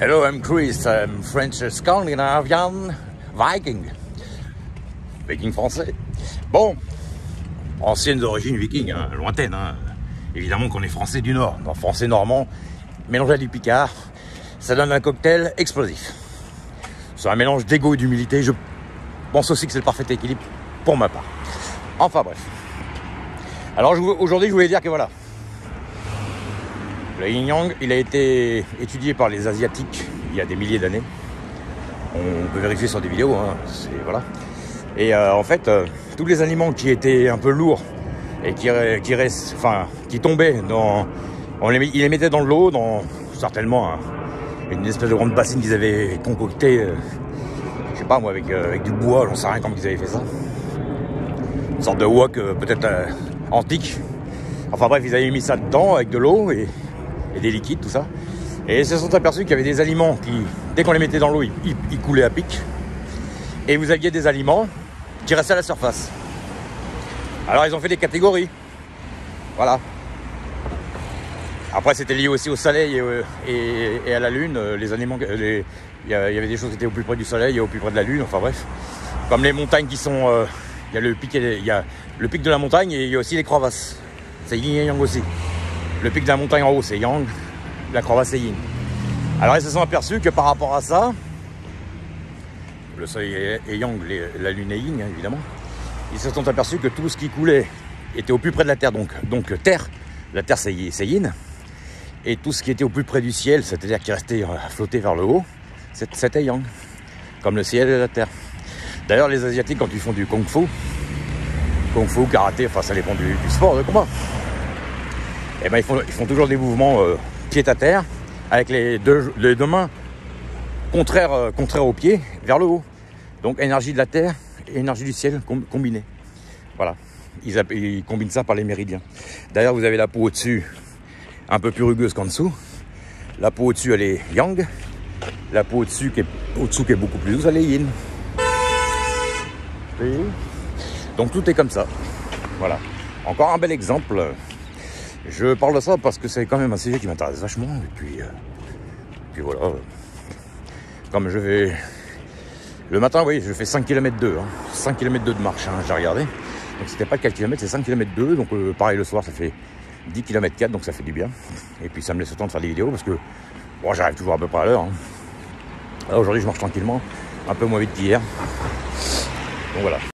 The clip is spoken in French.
Hello, I'm Chris. I'm French Scandinavian Viking. Viking français. Bon, anciennes origines vikings, hein, lointaines. Hein. Évidemment qu'on est français du Nord. Non, français normand, mélangé à du picard, ça donne un cocktail explosif. C'est un mélange d'ego et d'humilité. Je pense aussi que c'est le parfait équilibre pour ma part. Enfin bref. Alors aujourd'hui, je voulais dire que voilà. Le yin-yang, il a été étudié par les Asiatiques il y a des milliers d'années. On peut vérifier sur des vidéos, hein, voilà. Et en fait, tous les aliments qui étaient un peu lourds et qui tombaient dans... Ils les mettaient dans de l'eau, dans certainement une espèce de grande bassine qu'ils avaient concoctée, je sais pas moi, avec du bois, j'en sais rien comment ils avaient fait ça. Une sorte de wok peut-être antique. Enfin bref, ils avaient mis ça dedans avec de l'eau et des liquides, tout ça. Et ils se sont aperçus qu'il y avait des aliments qui, dès qu'on les mettait dans l'eau, ils coulaient à pic. Et vous aviez des aliments qui restaient à la surface. Alors ils ont fait des catégories. Voilà. Après c'était lié aussi au soleil et à la lune. Les aliments, il y avait des choses qui étaient au plus près du soleil et au plus près de la lune. Enfin bref. Comme les montagnes qui sont... il y a le pic de la montagne et il y a aussi les crevasses. C'est yin et yang aussi. Le pic de la montagne en haut, c'est yang. La crevasse, c'est yin. Alors, ils se sont aperçus que par rapport à ça, le soleil est yang, la lune est yin, hein, évidemment. Ils se sont aperçus que tout ce qui coulait était au plus près de la terre. Donc terre, la terre, c'est yin. Et tout ce qui était au plus près du ciel, c'est-à-dire qui restait flotté vers le haut, c'était yang. Comme le ciel et la terre. D'ailleurs, les Asiatiques, quand ils font du kung-fu, karaté, enfin, ça dépend du sport de combat. Et ben, ils font toujours des mouvements pied à terre avec les deux mains contraires aux pieds vers le haut. Donc énergie de la terre et énergie du ciel combinées. Voilà. Ils combinent ça par les méridiens. D'ailleurs, vous avez la peau au-dessus un peu plus rugueuse qu'en dessous. La peau au-dessus, elle est yang. La peau au-dessous qui est beaucoup plus douce, elle est yin. Donc tout est comme ça. Voilà. Encore un bel exemple. Je parle de ça parce que c'est quand même un sujet qui m'intéresse vachement. Et puis voilà. Comme je vais... Le matin, oui, je fais 5 km 2. 5 km 2 de marche, hein, j'ai regardé. Donc c'était pas 4 km, c'est 5 km 2. Donc pareil le soir, ça fait 10 km 4. Donc ça fait du bien. Et puis ça me laisse le temps de faire des vidéos parce que bon, j'arrive toujours à peu près à l'heure. Hein. Aujourd'hui, je marche tranquillement. Un peu moins vite qu'hier. Donc voilà.